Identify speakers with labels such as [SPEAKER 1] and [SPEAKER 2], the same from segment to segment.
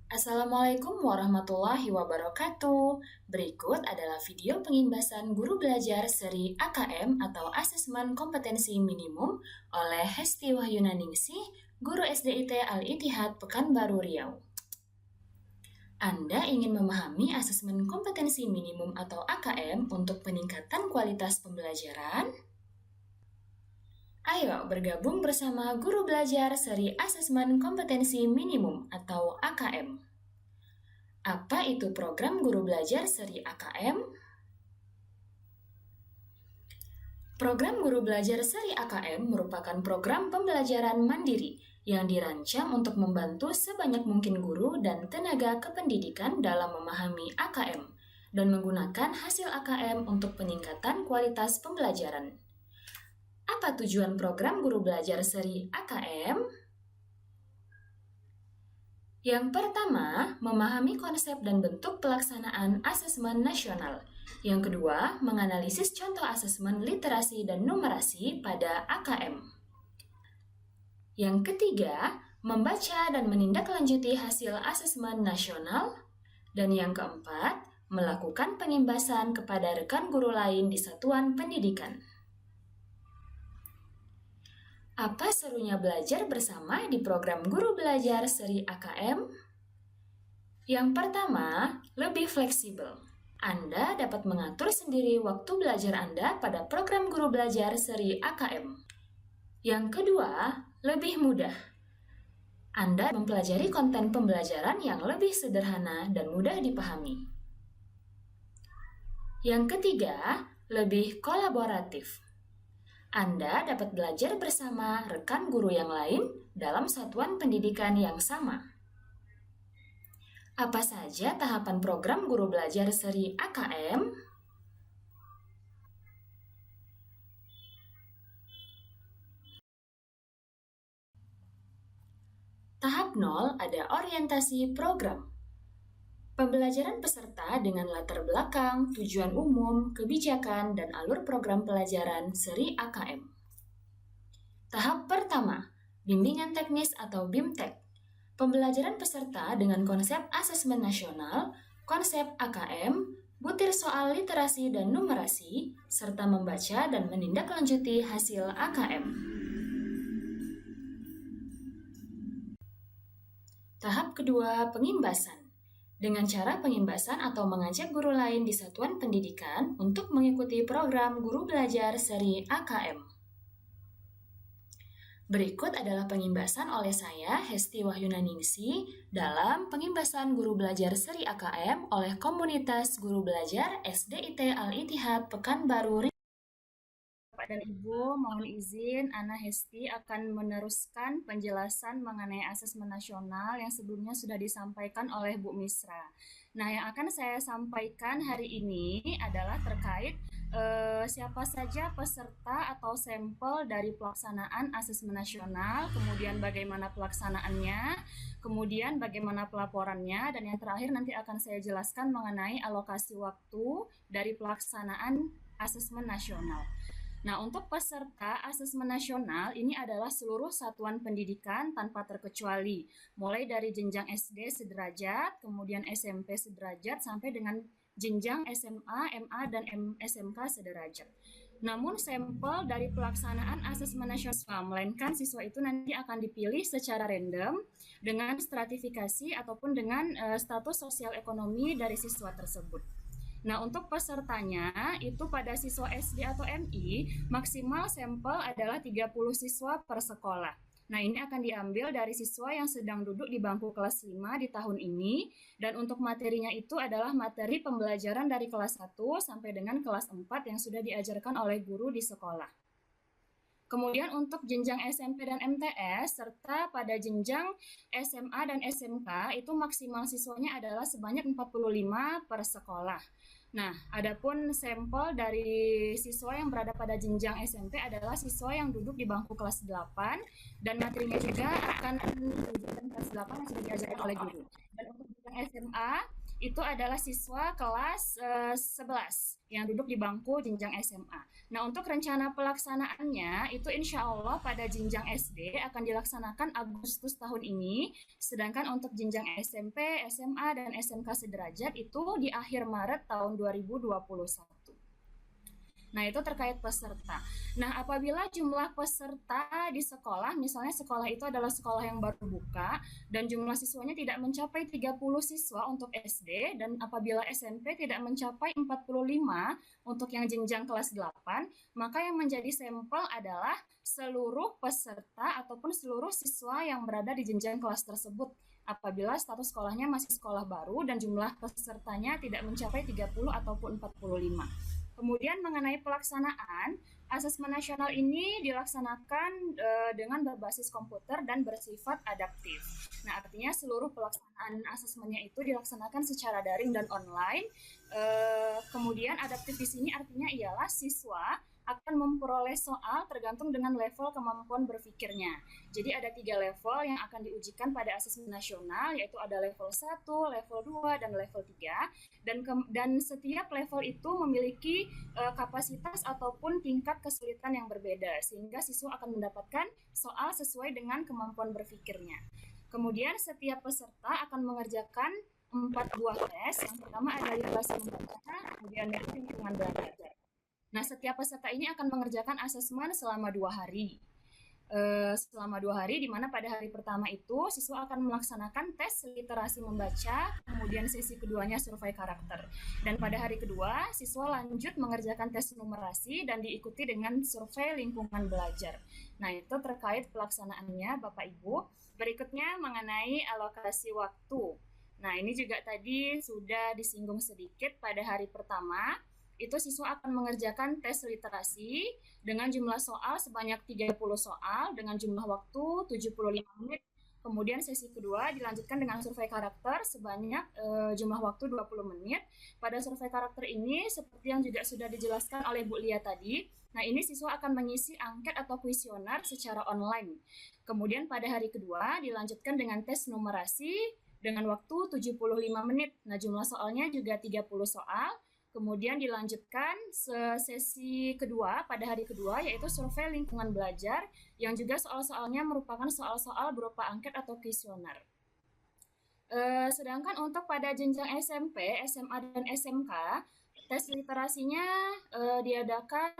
[SPEAKER 1] Assalamualaikum warahmatullahi wabarakatuh. Berikut adalah video pengimbasan guru belajar seri AKM atau Asesmen Kompetensi Minimum oleh Hesti Wahyunaningsih, Guru SDIT Al-Ittihad Pekanbaru Riau. Anda ingin memahami asesmen kompetensi minimum atau AKM untuk peningkatan kualitas pembelajaran? Ayo bergabung bersama guru belajar seri Asesmen Kompetensi Minimum atau AKM. Apa itu program guru belajar seri AKM? Program guru belajar seri AKM merupakan program pembelajaran mandiri yang dirancang untuk membantu sebanyak mungkin guru dan tenaga kependidikan dalam memahami AKM dan menggunakan hasil AKM untuk peningkatan kualitas pembelajaran. Apa tujuan program guru belajar seri AKM? Yang pertama, memahami konsep dan bentuk pelaksanaan asesmen nasional. Yang kedua, menganalisis contoh asesmen literasi dan numerasi pada AKM. Yang ketiga, membaca dan menindaklanjuti hasil asesmen nasional. Dan yang keempat, melakukan pengimbasan kepada rekan guru lain di satuan pendidikan. Apa serunya belajar bersama di program guru belajar seri AKM? Yang pertama, lebih fleksibel. Anda dapat mengatur sendiri waktu belajar Anda pada program guru belajar seri AKM. Yang kedua, lebih mudah. Anda mempelajari konten pembelajaran yang lebih sederhana dan mudah dipahami. Yang ketiga, lebih kolaboratif. Anda dapat belajar bersama rekan guru yang lain dalam satuan pendidikan yang sama. Apa saja tahapan program guru belajar seri AKM? Tahap 0 ada orientasi program. Pembelajaran peserta dengan latar belakang, tujuan umum, kebijakan, dan alur program pelajaran seri AKM. Tahap pertama, bimbingan teknis atau BIMTEK. Pembelajaran peserta dengan konsep asesmen nasional, konsep AKM, butir soal literasi dan numerasi, serta membaca dan menindaklanjuti hasil AKM. Tahap kedua, pengimbasan. Dengan cara pengimbasan atau mengajak guru lain di satuan pendidikan untuk mengikuti program guru belajar seri AKM. Berikut adalah pengimbasan oleh saya, Hesti Wahyunaningsih, dalam pengimbasan guru belajar seri AKM oleh komunitas guru belajar SDIT Al-Ittihad Pekanbaru Riau. Bapak dan Ibu, mohon izin Ana Hesti akan meneruskan penjelasan mengenai asesmen nasional yang sebelumnya sudah disampaikan oleh Bu Misra. Nah, yang akan saya sampaikan hari ini adalah terkait siapa saja peserta atau sampel dari pelaksanaan asesmen nasional, kemudian bagaimana pelaksanaannya, kemudian bagaimana pelaporannya, dan yang terakhir nanti akan saya jelaskan mengenai alokasi waktu dari pelaksanaan asesmen nasional. Nah, untuk peserta asesmen nasional ini adalah seluruh satuan pendidikan tanpa terkecuali, mulai dari jenjang SD sederajat, kemudian SMP sederajat, sampai dengan jenjang SMA, MA, dan SMK sederajat. Namun sampel dari pelaksanaan asesmen nasional, melainkan siswa itu nanti akan dipilih secara random dengan stratifikasi ataupun dengan status sosial ekonomi dari siswa tersebut. Nah, untuk pesertanya itu pada siswa SD atau MI, maksimal sampel adalah 30 siswa per sekolah. Nah, ini akan diambil dari siswa yang sedang duduk di bangku kelas 5 di tahun ini, dan untuk materinya itu adalah materi pembelajaran dari kelas 1 sampai dengan kelas 4 yang sudah diajarkan oleh guru di sekolah. Kemudian untuk jenjang SMP dan MTS, serta pada jenjang SMA dan SMK, itu maksimal siswanya adalah sebanyak 45 per sekolah. Nah, adapun sampel dari siswa yang berada pada jenjang SMP adalah siswa yang duduk di bangku kelas 8, dan materinya juga akan menunjukkan kelas 8 yang sudah diajarkan oleh guru. Dan untuk jenjang SMA, itu adalah siswa kelas 11 yang duduk di bangku jenjang SMA. Nah, untuk rencana pelaksanaannya itu insya Allah pada jenjang SD akan dilaksanakan Agustus tahun ini, sedangkan untuk jenjang SMP, SMA, dan SMK sederajat itu di akhir Maret tahun 2021. Nah, itu terkait peserta. Nah, apabila jumlah peserta di sekolah, misalnya sekolah itu adalah sekolah yang baru buka, dan jumlah siswanya tidak mencapai 30 siswa untuk SD, dan apabila SMP tidak mencapai 45 untuk yang jenjang kelas 8, maka yang menjadi sampel adalah seluruh peserta ataupun seluruh siswa yang berada di jenjang kelas tersebut. Apabila status sekolahnya masih sekolah baru dan jumlah pesertanya tidak mencapai 30 ataupun 45. Kemudian mengenai pelaksanaan, asesmen nasional ini dilaksanakan dengan berbasis komputer dan bersifat adaptif. Nah, artinya seluruh pelaksanaan asesmennya itu dilaksanakan secara daring dan online. Kemudian adaptif di sini artinya ialah siswa akan memperoleh soal tergantung dengan level kemampuan berpikirnya. Jadi ada 3 level yang akan diujikan pada asesmen nasional, yaitu ada level 1, level 2, dan level 3. Dan setiap level itu memiliki kapasitas ataupun tingkat kesulitan yang berbeda, sehingga siswa akan mendapatkan soal sesuai dengan kemampuan berpikirnya. Kemudian setiap peserta akan mengerjakan 4 buah tes. Yang pertama ada literasi membaca, kemudian lingkungan belajar. Nah, setiap peserta ini akan mengerjakan asesmen selama 2 hari. Selama 2 hari, di mana pada hari pertama itu siswa akan melaksanakan tes literasi membaca, kemudian sesi keduanya survei karakter. Dan pada hari kedua, siswa lanjut mengerjakan tes numerasi dan diikuti dengan survei lingkungan belajar. Nah, itu terkait pelaksanaannya Bapak Ibu. Berikutnya mengenai alokasi waktu. Nah, ini juga tadi sudah disinggung sedikit pada hari pertama. Itu siswa akan mengerjakan tes literasi dengan jumlah soal sebanyak 30 soal dengan jumlah waktu 75 menit. Kemudian sesi kedua dilanjutkan dengan survei karakter sebanyak jumlah waktu 20 menit. Pada survei karakter ini, seperti yang juga sudah dijelaskan oleh Bu Lia tadi, nah ini siswa akan mengisi angket atau kuesioner secara online. Kemudian pada hari kedua dilanjutkan dengan tes numerasi dengan waktu 75 menit. Nah, jumlah soalnya juga 30 soal. Kemudian dilanjutkan sesi kedua pada hari kedua, yaitu survei lingkungan belajar yang juga soal-soalnya merupakan soal-soal berupa angket atau kuesioner. Sedangkan untuk pada jenjang SMP, SMA, dan SMK, tes literasinya diadakan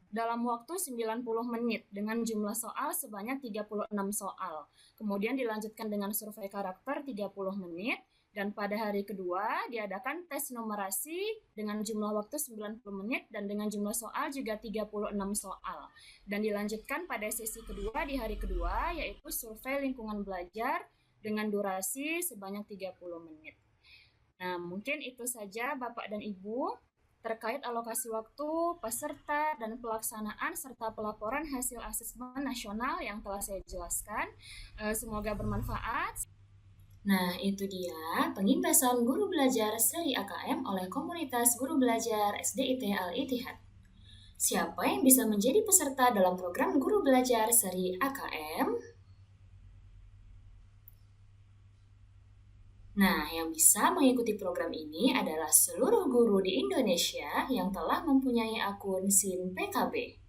[SPEAKER 1] dalam waktu 90 menit dengan jumlah soal sebanyak 36 soal. Kemudian dilanjutkan dengan survei karakter 30 menit. Dan pada hari kedua diadakan tes numerasi dengan jumlah waktu 90 menit dan dengan jumlah soal juga 36 soal. Dan dilanjutkan pada sesi kedua di hari kedua, yaitu survei lingkungan belajar dengan durasi sebanyak 30 menit. Nah, mungkin itu saja Bapak dan Ibu terkait alokasi waktu, peserta, dan pelaksanaan serta pelaporan hasil asesmen nasional yang telah saya jelaskan. Semoga bermanfaat. Nah, itu dia pengimbasan guru belajar seri AKM oleh komunitas guru belajar SDIT Al-Ittihad. Siapa yang bisa menjadi peserta dalam program guru belajar seri AKM? Nah, yang bisa mengikuti program ini adalah seluruh guru di Indonesia yang telah mempunyai akun SIM PKB.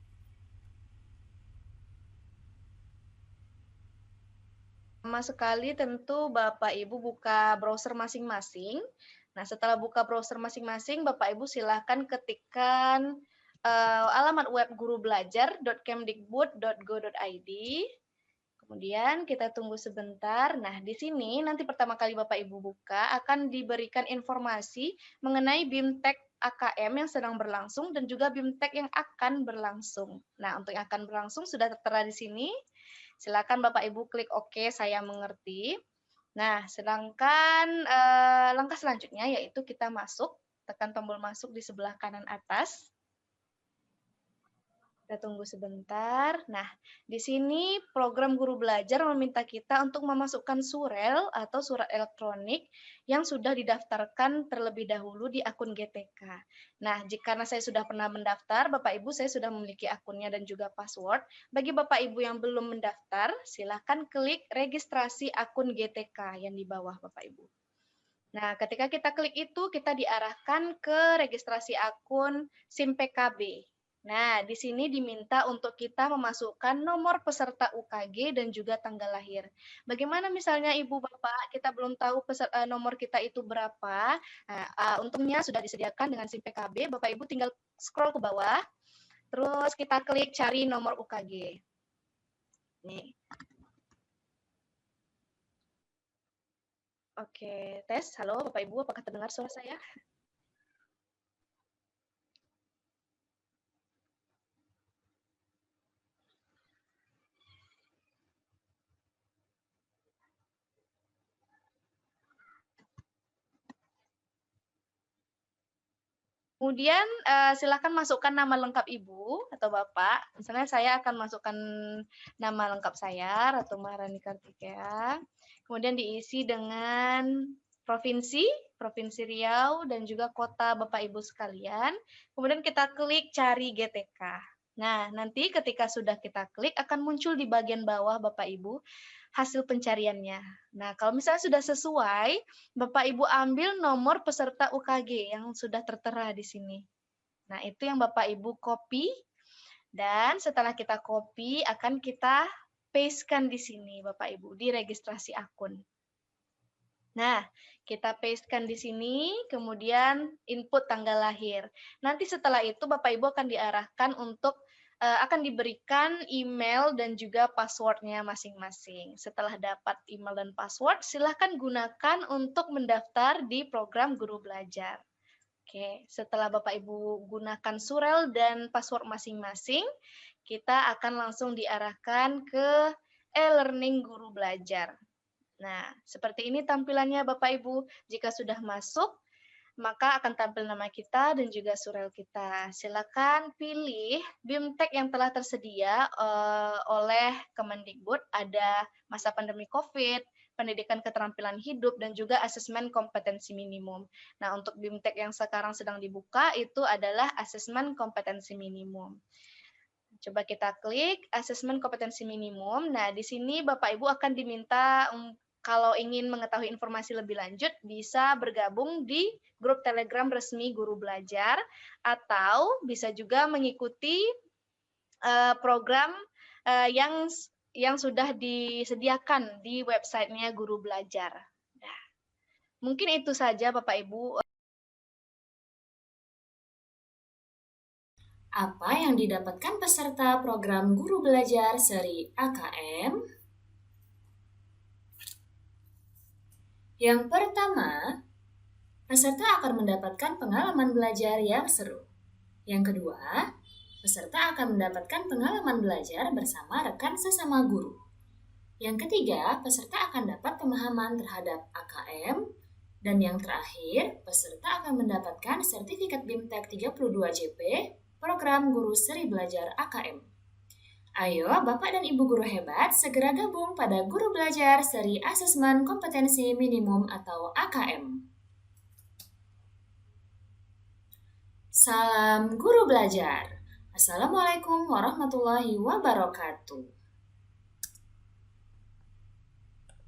[SPEAKER 2] Pertama sekali tentu Bapak Ibu buka browser masing-masing. Nah, setelah buka browser masing-masing, Bapak Ibu silahkan ketikkan alamat web gurubelajar.kemdikbud.go.id. Kemudian kita tunggu sebentar. Nah, di sini nanti pertama kali Bapak Ibu buka akan diberikan informasi mengenai BIMTEK AKM yang sedang berlangsung dan juga BIMTEK yang akan berlangsung. Nah, untuk yang akan berlangsung sudah tertera di sini. Silakan Bapak Ibu klik OK, saya mengerti. Nah, sedangkan langkah selanjutnya yaitu kita masuk, tekan tombol masuk di sebelah kanan atas. Kita tunggu sebentar. Nah, di sini program guru belajar meminta kita untuk memasukkan surel atau surat elektronik yang sudah didaftarkan terlebih dahulu di akun GTK. Nah, karena saya sudah pernah mendaftar, Bapak Ibu saya sudah memiliki akunnya dan juga password. Bagi Bapak Ibu yang belum mendaftar, silakan klik registrasi akun GTK yang di bawah Bapak Ibu. Nah, ketika kita klik itu, kita diarahkan ke registrasi akun SIM PKB. Nah, di sini diminta untuk kita memasukkan nomor peserta UKG dan juga tanggal lahir. Bagaimana misalnya Ibu Bapak, kita belum tahu nomor kita itu berapa. Nah, untungnya sudah disediakan dengan SIM PKB, Bapak Ibu tinggal scroll ke bawah, terus kita klik cari nomor UKG. Nih. Oke, tes. Halo Bapak Ibu, apakah terdengar suara saya? Kemudian, silakan masukkan nama lengkap Ibu atau Bapak. Misalnya saya akan masukkan nama lengkap saya, Ratu Maharani Kartikea. Kemudian diisi dengan provinsi, Provinsi Riau, dan juga kota Bapak Ibu sekalian. Kemudian kita klik cari GTK. Nah, nanti ketika sudah kita klik akan muncul di bagian bawah Bapak Ibu hasil pencariannya. Nah, kalau misalnya sudah sesuai, Bapak Ibu ambil nomor peserta UKG yang sudah tertera di sini. Nah, itu yang Bapak Ibu copy, dan setelah kita copy akan kita pastekan di sini Bapak Ibu, di registrasi akun. Nah, kita pastekan di sini, kemudian input tanggal lahir. Nanti setelah itu Bapak Ibu akan diarahkan untuk akan diberikan email dan juga password-nya masing-masing. Setelah dapat email dan password, silahkan gunakan untuk mendaftar di program Guru Belajar. Oke, setelah Bapak Ibu gunakan surel dan password masing-masing, kita akan langsung diarahkan ke e-learning Guru Belajar. Nah, seperti ini tampilannya Bapak Ibu. Jika sudah masuk, maka akan tampil nama kita dan juga surel kita. Silakan pilih BIMTEK yang telah tersedia oleh Kemendikbud. Ada masa pandemi COVID, pendidikan keterampilan hidup, dan juga asesmen kompetensi minimum. Nah, untuk BIMTEK yang sekarang sedang dibuka itu adalah asesmen kompetensi minimum. Coba kita klik asesmen kompetensi minimum. Nah, di sini Bapak Ibu akan diminta kalau ingin mengetahui informasi lebih lanjut, bisa bergabung di grup Telegram resmi Guru Belajar, atau bisa juga mengikuti program yang sudah disediakan di websitenya Guru Belajar. Nah, mungkin itu saja Bapak Ibu.
[SPEAKER 1] Apa yang didapatkan peserta program Guru Belajar seri AKM? Yang pertama, peserta akan mendapatkan pengalaman belajar yang seru. Yang kedua, peserta akan mendapatkan pengalaman belajar bersama rekan sesama guru. Yang ketiga, peserta akan dapat pemahaman terhadap AKM. Dan yang terakhir, peserta akan mendapatkan sertifikat BIMTEK 32 JP, program Guru Seri Belajar AKM. Ayo, Bapak dan Ibu guru hebat, segera gabung pada Guru Belajar Seri Asesmen Kompetensi Minimum atau AKM. Salam Guru Belajar. Assalamualaikum warahmatullahi wabarakatuh.